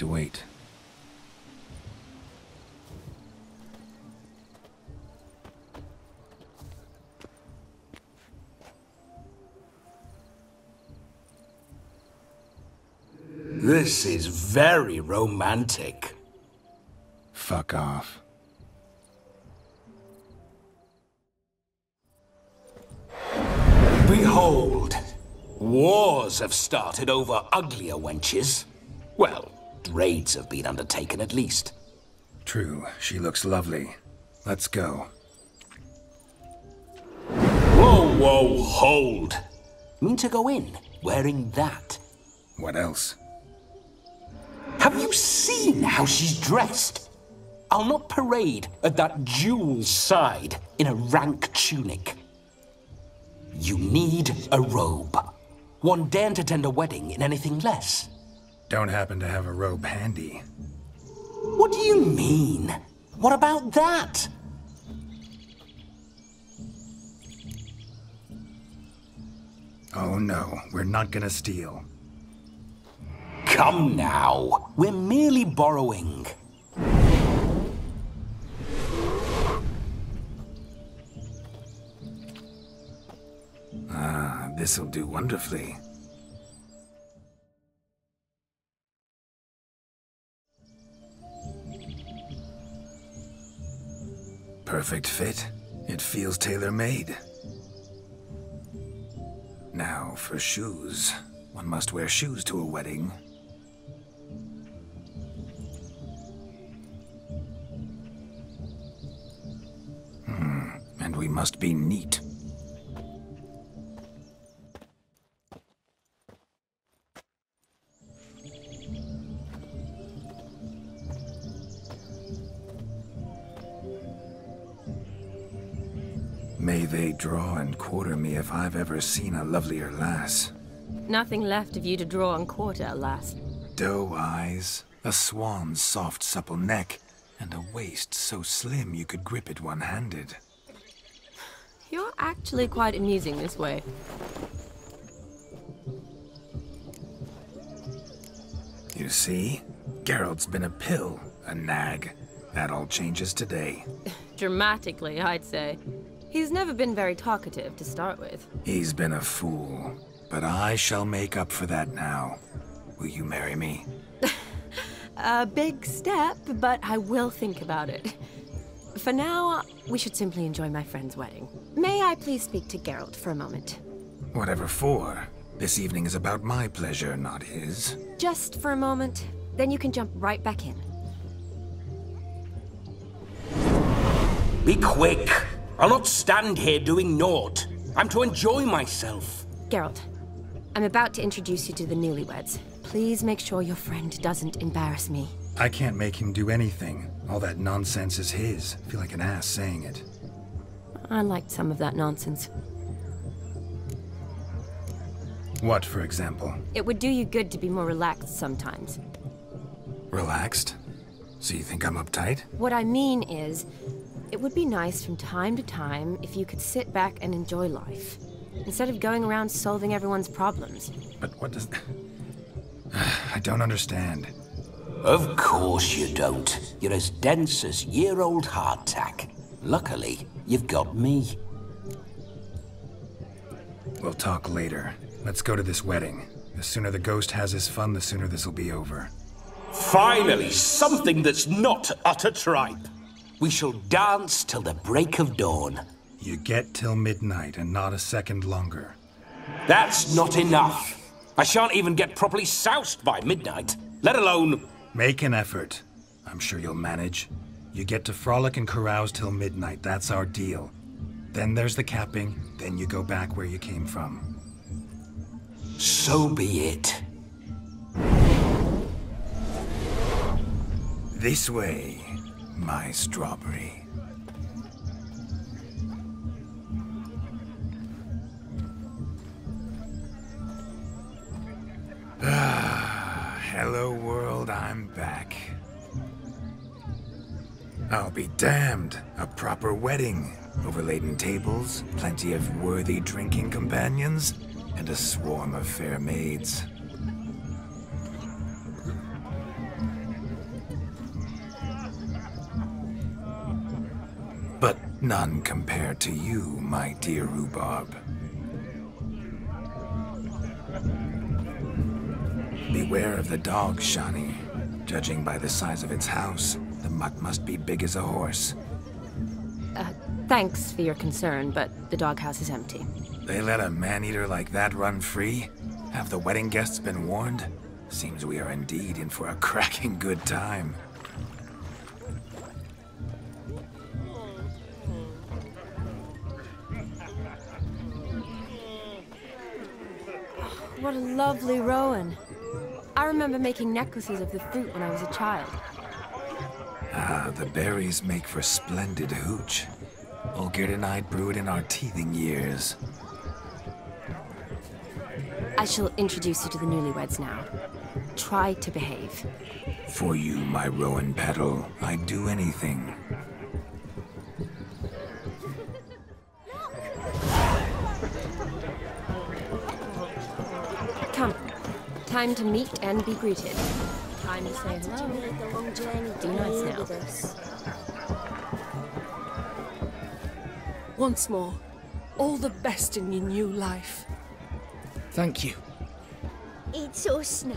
to wait. This is very romantic. Fuck off. Behold, wars have started over uglier wenches. Well, raids have been undertaken at least. True, she looks lovely. Let's go. Whoa, hold. Mean to go in, wearing that? What else? Have you seen how she's dressed? I'll not parade at that jewel's side in a rank tunic. You need a robe. One daren't attend a wedding in anything less. Don't happen to have a robe handy. What do you mean? What about that? Oh no, we're not gonna steal. Come now, we're merely borrowing. Ah, this'll do wonderfully. Perfect fit. It feels tailor-made. Now, for shoes. One must wear shoes to a wedding. And we must be neat. May they draw and quarter me if I've ever seen a lovelier lass. Nothing left of you to draw and quarter, alas. Doe eyes, a swan's soft supple neck, and a waist so slim you could grip it one-handed. You're actually quite amusing this way. You see? Geralt's been a pill, a nag. That all changes today. Dramatically, I'd say. He's never been very talkative to start with. He's been a fool, but I shall make up for that now. Will you marry me? A big step, but I will think about it. For now, we should simply enjoy my friend's wedding. May I please speak to Geralt for a moment? Whatever for. This evening is about my pleasure, not his. Just for a moment, then you can jump right back in. Be quick. I'll not stand here doing naught. I'm to enjoy myself. Geralt, I'm about to introduce you to the newlyweds. Please make sure your friend doesn't embarrass me. I can't make him do anything. All that nonsense is his. I feel like an ass saying it. I liked some of that nonsense. What, for example? It would do you good to be more relaxed sometimes. Relaxed? So you think I'm uptight? What I mean is, it would be nice from time to time if you could sit back and enjoy life, instead of going around solving everyone's problems. But what does... I don't understand. Of course you don't. You're as dense as year-old hardtack. Luckily, you've got me. We'll talk later. Let's go to this wedding. The sooner the ghost has his fun, the sooner this'll be over. Finally, something that's not utter tripe. We shall dance till the break of dawn. You get till midnight and not a second longer. That's not enough. I shan't even get properly soused by midnight, let alone... Make an effort. I'm sure you'll manage. You get to frolic and carouse till midnight, that's our deal. Then there's the capping, then you go back where you came from. So be it. This way, my strawberry. Hello world, I'm back. I'll be damned. A proper wedding. Overladen tables, plenty of worthy drinking companions, and a swarm of fair maids. None compared to you, my dear Rhubarb. Beware of the dog, Shani. Judging by the size of its house, the mutt must be big as a horse. Thanks for your concern, but the doghouse is empty. They let a man-eater like that run free? Have the wedding guests been warned? Seems we are indeed in for a cracking good time. What a lovely rowan. I remember making necklaces of the fruit when I was a child. Ah, the berries make for splendid hooch. Olgerd and I brewed in our teething years. I shall introduce you to the newlyweds now. Try to behave. For you, my rowan petal, I'd do anything. Come. Time to meet and be greeted. Time to say hello. Do nice now. Once more, all the best in your new life. Thank you. It's us now.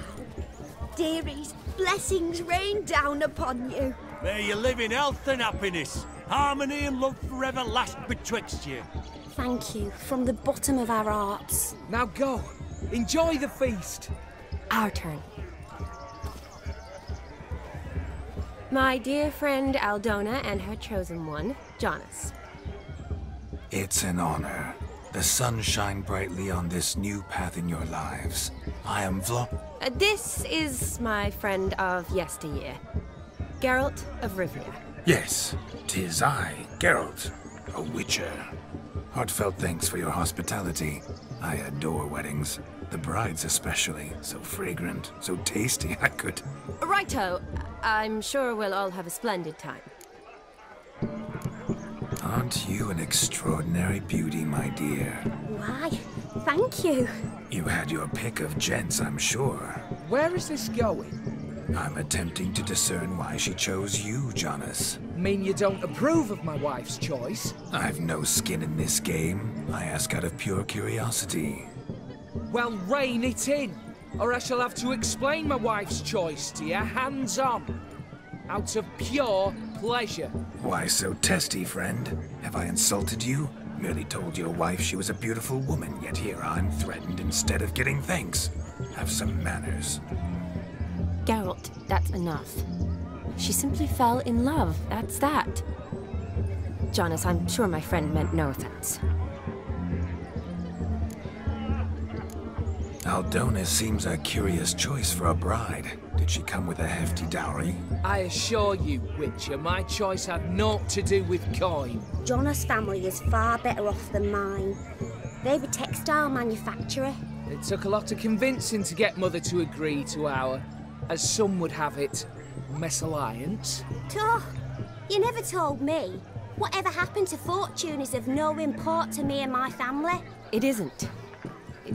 Dearies, blessings rain down upon you. May you live in health and happiness. Harmony and love forever last betwixt you. Thank you from the bottom of our hearts. Now go. Enjoy the feast. Our turn. My dear friend Aldona and her chosen one, Jonas. It's an honor. The sun shine brightly on this new path in your lives. I am This is my friend of yesteryear, Geralt of Rivia. Yes, 'tis I, Geralt, a witcher. Heartfelt thanks for your hospitality. I adore weddings. The brides especially. So fragrant, so tasty, I could... Righto. I'm sure we'll all have a splendid time. Aren't you an extraordinary beauty, my dear? Why, thank you. You had your pick of gents, I'm sure. Where is this going? I'm attempting to discern why she chose you, Jonas. Mean you don't approve of my wife's choice? I've no skin in this game. I ask out of pure curiosity. Well, rein it in, or I shall have to explain my wife's choice to you hands-on. Out of pure pleasure. Why so testy, friend? Have I insulted you? Merely told your wife she was a beautiful woman, yet here I'm threatened instead of getting thanks. Have some manners. Geralt, that's enough. She simply fell in love, that's that. Jonas, I'm sure my friend meant no offense. Aldona seems a curious choice for a bride. Did she come with a hefty dowry? I assure you, Witcher, my choice had naught to do with coin. Jonas' family is far better off than mine. They're a textile manufacturer. It took a lot of convincing to get Mother to agree to our, as some would have it, mesalliance. Oh, you never told me. Whatever happened to fortune is of no import to me and my family. It isn't.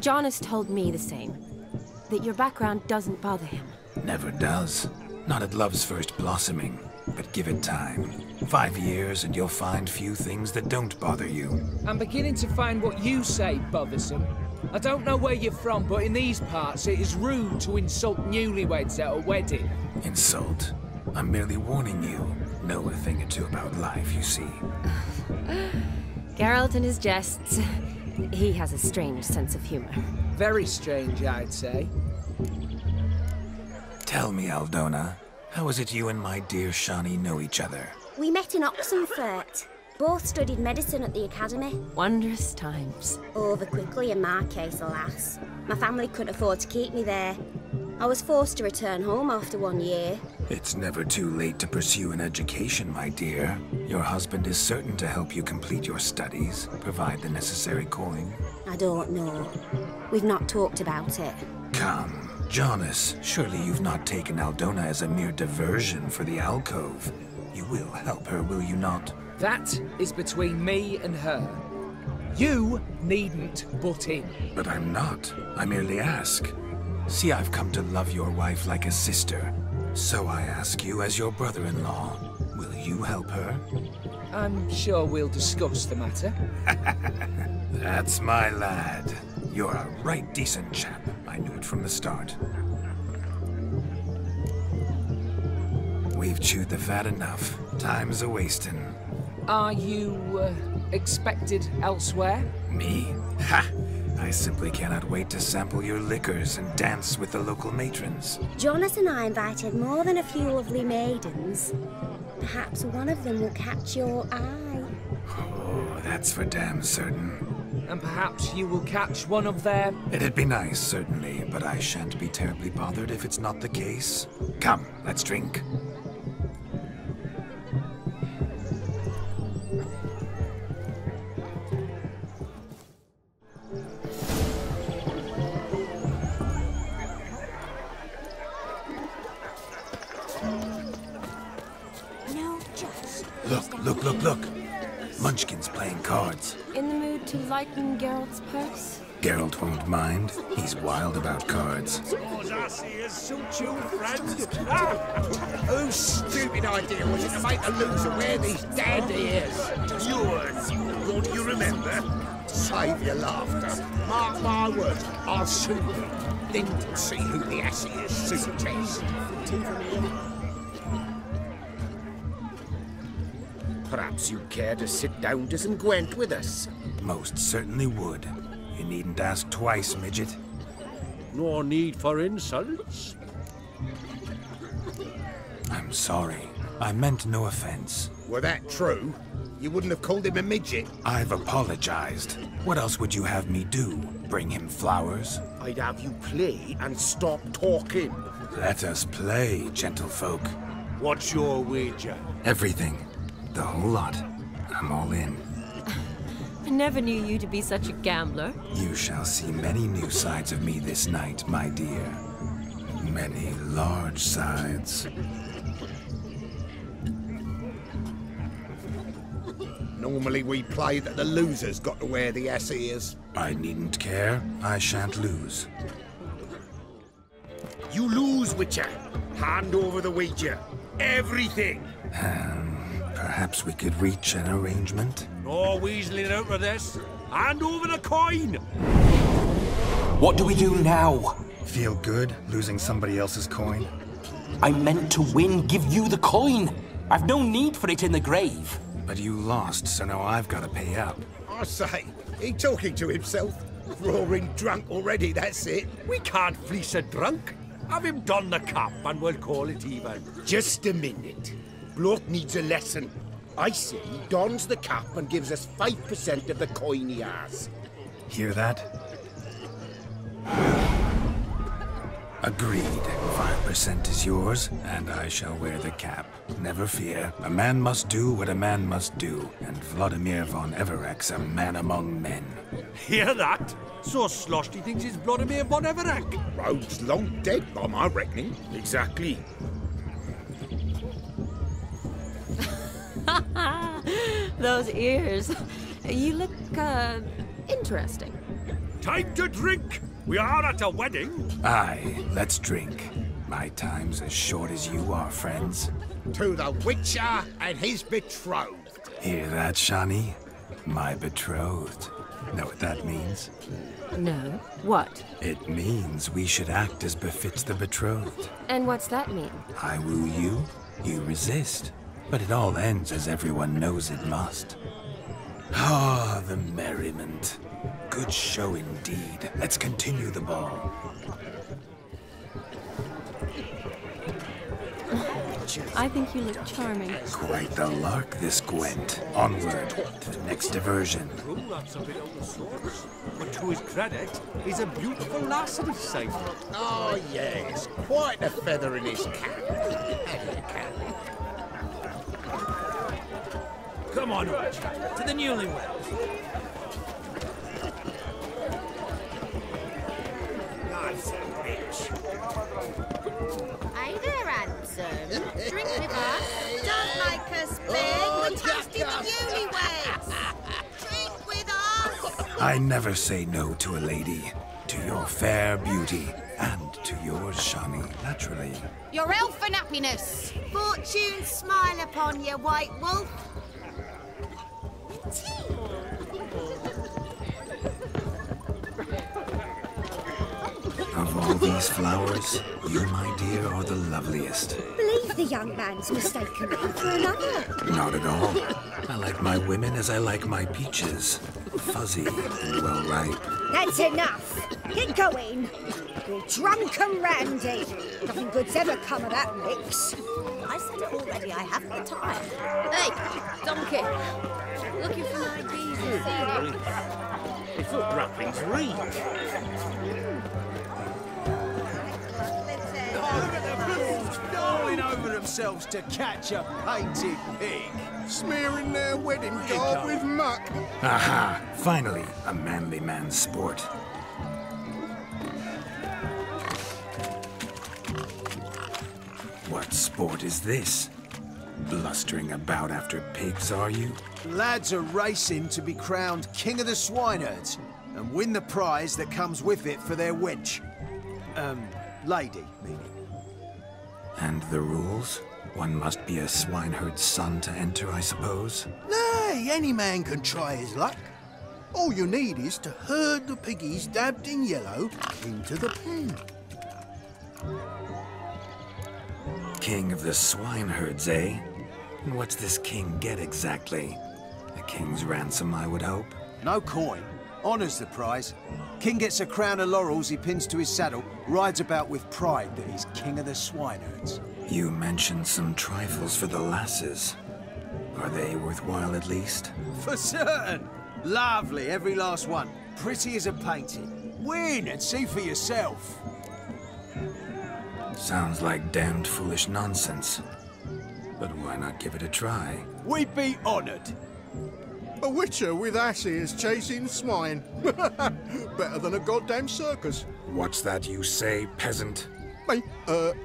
Jonas told me the same. That your background doesn't bother him. Never does. Not at love's first blossoming. But give it time. 5 years and you'll find few things that don't bother you. I'm beginning to find what you say bothersome. I don't know where you're from, but in these parts it is rude to insult newlyweds at a wedding. Insult? I'm merely warning you. Know a thing or two about life, you see. Geralt and his jests. He has a strange sense of humor. Very strange, I'd say. Tell me, Aldona, how is it you and my dear Shani know each other? We met in Oxenfurt. Both studied medicine at the academy. Wondrous times. Over quickly in my case, alas. My family couldn't afford to keep me there. I was forced to return home after 1 year. It's never too late to pursue an education, my dear. Your husband is certain to help you complete your studies, provide the necessary coin. I don't know. We've not talked about it. Come, Jonas, surely you've not taken Aldona as a mere diversion for the alcove. You will help her, will you not? That is between me and her. You needn't butt in. But I'm not. I merely ask. See, I've come to love your wife like a sister. So I ask you as your brother-in-law, will you help her? I'm sure we'll discuss the matter. That's my lad. You're a right decent chap. I knew it from the start. We've chewed the fat enough. Time's a-wasting. Are you, expected elsewhere? Me? Ha! I simply cannot wait to sample your liquors and dance with the local matrons. Jonas and I invited more than a few lovely maidens. Perhaps one of them will catch your eye. Oh, that's for damn certain. And perhaps you will catch one of their... It'd be nice, certainly, but I shan't be terribly bothered if it's not the case. Come, let's drink. No, just... Look. Munchkin's playing cards. In the mood to lighten Geralt's purse? Geralt won't mind. He's wild about cards. Suppose I see us suit you, friends. Whose stupid idea was it to make a loser wear these damned ears? Yours. Don't you remember? Save your laughter. Mark my words, I'll shoot them. Then we'll see who the assiest suit is. Perhaps you'd care to sit down to some Gwent with us. Most certainly would. You needn't ask twice, midget. No need for insults. I'm sorry. I meant no offense. Were that true, you wouldn't have called him a midget. I've apologized. What else would you have me do? Bring him flowers? I'd have you play and stop talking. Let us play, gentlefolk. What's your wager? Everything. The whole lot. I'm all in. I never knew you to be such a gambler. You shall see many new sides of me this night, my dear. Many large sides. Normally we play that the loser's got to wear the ass ears. I needn't care. I shan't lose. You lose, Witcher. Hand over the wager. Everything. Perhaps we could reach an arrangement? No weaseling out of this. Hand over the coin. What do we do now? Feel good losing somebody else's coin? I meant to win, give you the coin. I've no need for it in the grave. But you lost, so now I've got to pay up. I say, he talking to himself. Roaring drunk already, that's it. We can't fleece a drunk. Have him don the cap and we'll call it even. Just a minute. Bloke needs a lesson. I say he dons the cap and gives us 5% of the coin he has. Hear that? Agreed. 5% is yours, and I shall wear the cap. Never fear. A man must do what a man must do, and Vladimir von Everek's a man among men. Hear that? So sloshed he thinks he's Vladimir von Everek. Rogue's long dead, by my reckoning. Exactly. Those ears. You look, interesting. Time to drink. We are at a wedding. Aye, let's drink. My time's as short as you are, friends. To the Witcher and his betrothed. Hear that, Shani? My betrothed. Know what that means? No. What? It means we should act as befits the betrothed. And what's that mean? I woo you, you resist. But it all ends as everyone knows it must. Ah, the merriment. Good show indeed. Let's continue the ball. I think you look charming. Quite the lark, this Gwent. Onward to the next diversion. Oh, that's a bit out of sorts. But to his credit, he's a beautiful lass at his side. Oh, yes. Quite a feather in his cap. Come on, Archie, to the newlyweds. Nice and rich. Hey there, handsome. Drink with us. Don't make us beg. We're toasting the newlyweds. Drink with us. I never say no to a lady. To your fair beauty. And to yours, Shani, naturally. Your elfin happiness. Fortune smile upon you, White Wolf. Of all these flowers, you, my dear, are the loveliest. Believe the young man's mistaken me for another. Not at all. I like my women as I like my peaches. Fuzzy and well ripe. That's enough. Get going. You're drunk and randy. Nothing good's ever come of that mix. I said it already, I haven't the time. Hey, donkey. Looking for my bees and Phoenix. I thought Ruffins read. Look at the fools falling over themselves to catch a painted pig. Smearing their wedding garb with muck. Aha! Finally, a manly man's sport. What sport is this? Blustering about after pigs, are you? Lads are racing to be crowned King of the Swineherds and win the prize that comes with it for their wench. Lady, meaning. And the rules? One must be a swineherd's son to enter, I suppose? Nay, any man can try his luck. All you need is to herd the piggies dabbed in yellow into the pen. King of the swineherds, eh? And what's this king get exactly? A king's ransom, I would hope. No coin. Honours the prize. King gets a crown of laurels he pins to his saddle, rides about with pride that he's King of the Swineherds. You mentioned some trifles for the lasses. Are they worthwhile at least? For certain! Lovely, every last one. Pretty as a painting. Win and see for yourself. Sounds like damned foolish nonsense. But why not give it a try? We'd be honoured. A witcher with asses chasing swine. Better than a goddamn circus. What's that you say, peasant? Me?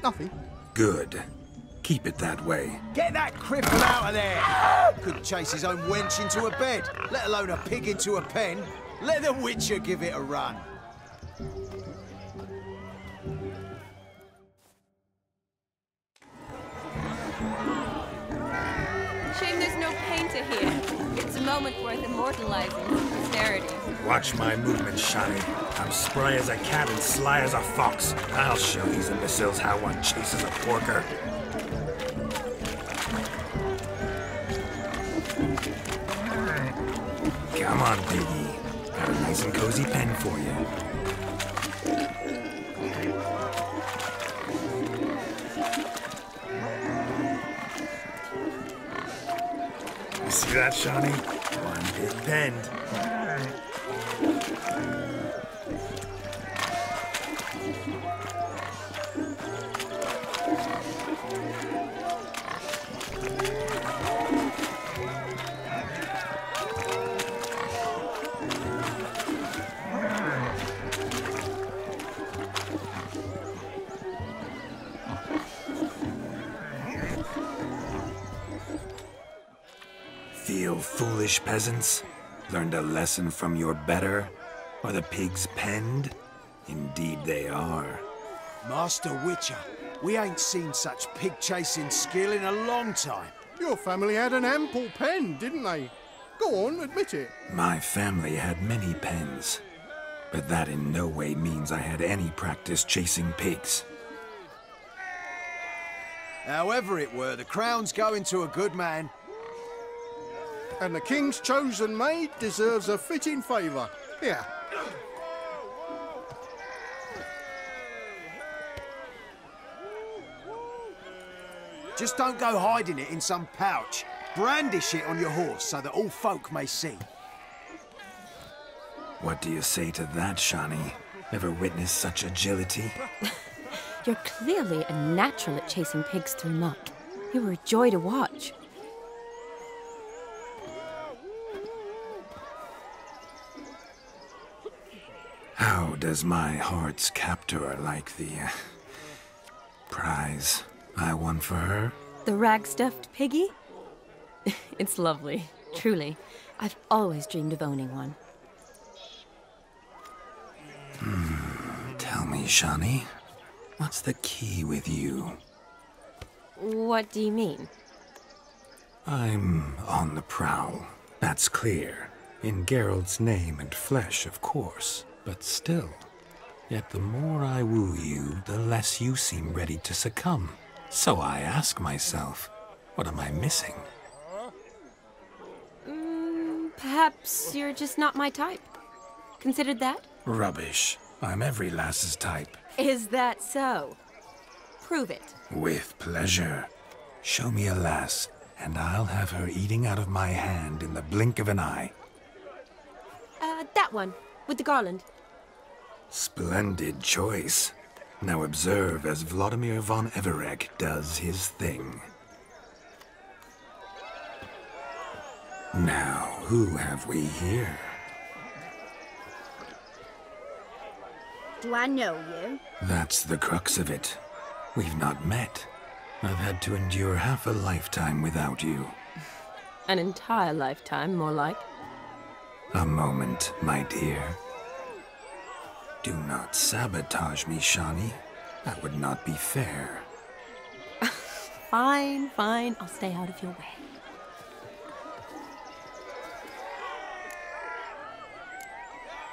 Nothing. Good. Keep it that way. Get that cripple out of there! Couldn't chase his own wench into a bed, let alone a pig into a pen. Let the witcher give it a run. Shame there's no painter here. It's a moment worth immortalizing for posterity. Watch my movements, Shani. I'm spry as a cat and sly as a fox. I'll show these imbeciles how one chases a porker. Come on, Piggy. Got a nice and cozy pen for you. You see that, Shawnee? One big penned. Feel foolish, peasants? Learned a lesson from your better? Are the pigs penned? Indeed they are. Master Witcher, we ain't seen such pig-chasing skill in a long time. Your family had an ample pen, didn't they? Go on, admit it. My family had many pens, but that in no way means I had any practice chasing pigs. However it were, the crown's going to a good man. And the king's chosen maid deserves a fitting favour. Here. Just don't go hiding it in some pouch. Brandish it on your horse so that all folk may see. What do you say to that, Shani? Ever witnessed such agility? You're clearly a natural at chasing pigs through muck. You were a joy to watch. How does my heart's captor like the prize I won for her? The rag-stuffed piggy? It's lovely, truly. I've always dreamed of owning one. Tell me, Shani, what's the key with you? What do you mean? I'm on the prowl, That's clear. In Geralt's name and flesh, of course. But still. Yet the more I woo you, the less you seem ready to succumb. So I ask myself, what am I missing? Perhaps you're just not my type. Considered that? Rubbish. I'm every lass's type. Is that so? Prove it. With pleasure. Show me a lass, and I'll have her eating out of my hand in the blink of an eye. That one, with the garland. Splendid choice. Now observe as Vladimir von Everec does his thing. Now, who have we here? Do I know you? That's the crux of it. We've not met. I've had to endure half a lifetime without you. An entire lifetime, more like. A moment, my dear. Do not sabotage me, Shani. That would not be fair. Fine, fine. I'll stay out of your way.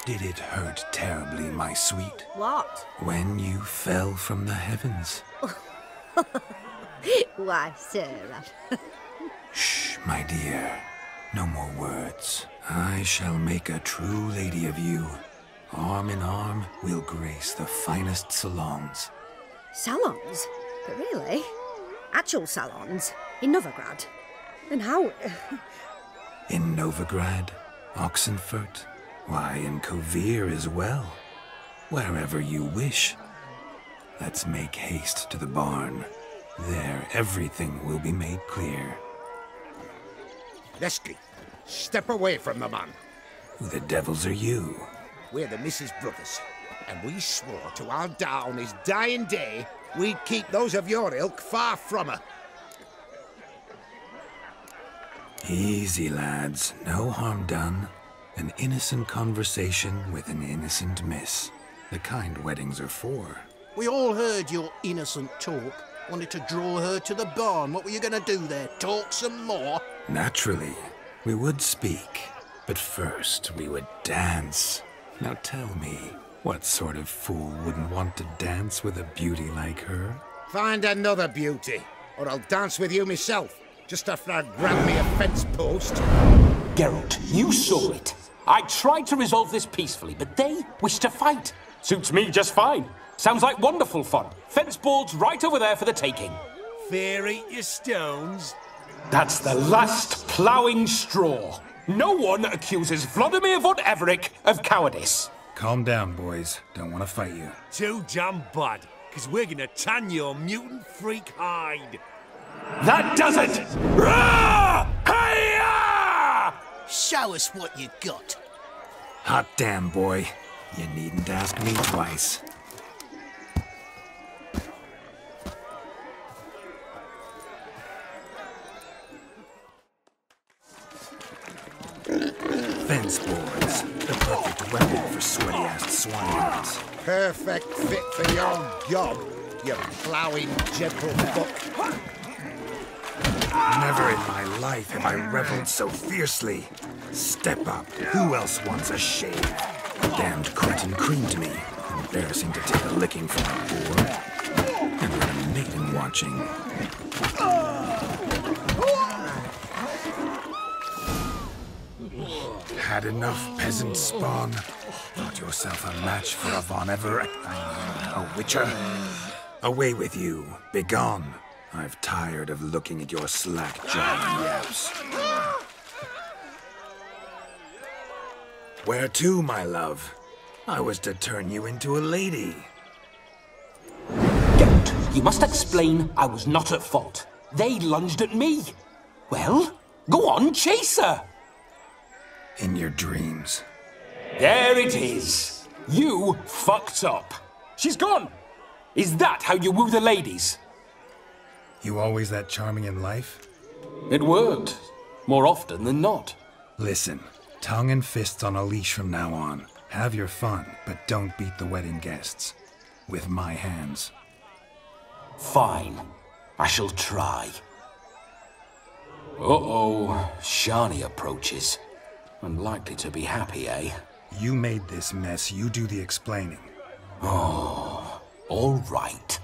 Did it hurt terribly, my sweet? What? When you fell from the heavens? Why, Sarah. Shh, my dear. No more words. I shall make a true lady of you. Arm in arm, we'll grace the finest salons. Salons? But really? Actual salons? In Novigrad? And how? In Novigrad, Oxenfurt, why, in Kovir as well. Wherever you wish. Let's make haste to the barn. There, everything will be made clear. Lesky, step away from the man. Who the devils are you? We're the Mrs. Brothers, and we swore to our down his dying day we'd keep those of your ilk far from her. Easy, lads. No harm done. An innocent conversation with an innocent miss. The kind weddings are for. We all heard your innocent talk. Wanted to draw her to the barn. What were you going to do there? Talk some more? Naturally. We would speak. But first, we would dance. Now tell me, what sort of fool wouldn't want to dance with a beauty like her? Find another beauty, or I'll dance with you myself, just after I grab me a fence post. Geralt, you saw it. I tried to resolve this peacefully, but they wish to fight. Suits me just fine. Sounds like wonderful fun. Fence boards right over there for the taking. Fear eat your stones. That's the last ploughing straw. No one accuses Vladimir von Everec of cowardice. Calm down, boys. Don't want to fight you. Too damn bad, because we're gonna tan your mutant freak hide. That does it! Rah! Hi-ya! Show us what you got. Hot damn, boy. You needn't ask me twice. Fence boards. The perfect weapon for sweaty-assed swineherds. Perfect fit for your job, you ploughing gentlefuck. Never in my life have I reveled so fiercely. Step up. Who else wants a shave? Damned cretin creamed me. Embarrassing to take a licking from a boor. And with a maiden watching. Had enough peasant spawn. Thought yourself a match for a Von Everec. A witcher. Away with you. Begone. I've tired of looking at your slack-jawed yaps. Where to, my love? I was to turn you into a lady. Geralt, you must explain I was not at fault. They lunged at me. Well, go on, chase her. In your dreams. There it is. You fucked up. She's gone. Is that how you woo the ladies? You always that charming in life? It worked. More often than not. Listen, tongue and fists on a leash from now on. Have your fun, but don't beat the wedding guests. With my hands. Fine. I shall try. Uh-oh. Shani approaches. Unlikely to be happy, eh? You made this mess. You do the explaining. Oh, all right.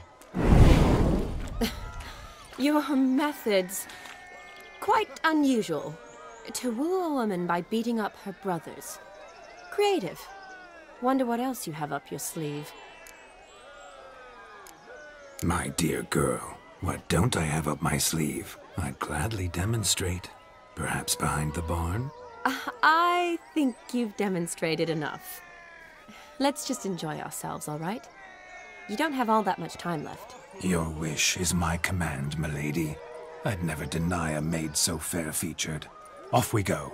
Your methods... quite unusual. To woo a woman by beating up her brothers. Creative. Wonder what else you have up your sleeve. My dear girl, what don't I have up my sleeve? I'd gladly demonstrate. Perhaps behind the barn? I think you've demonstrated enough. Let's just enjoy ourselves, all right? You don't have all that much time left. Your wish is my command, milady. I'd never deny a maid so fair-featured. Off we go.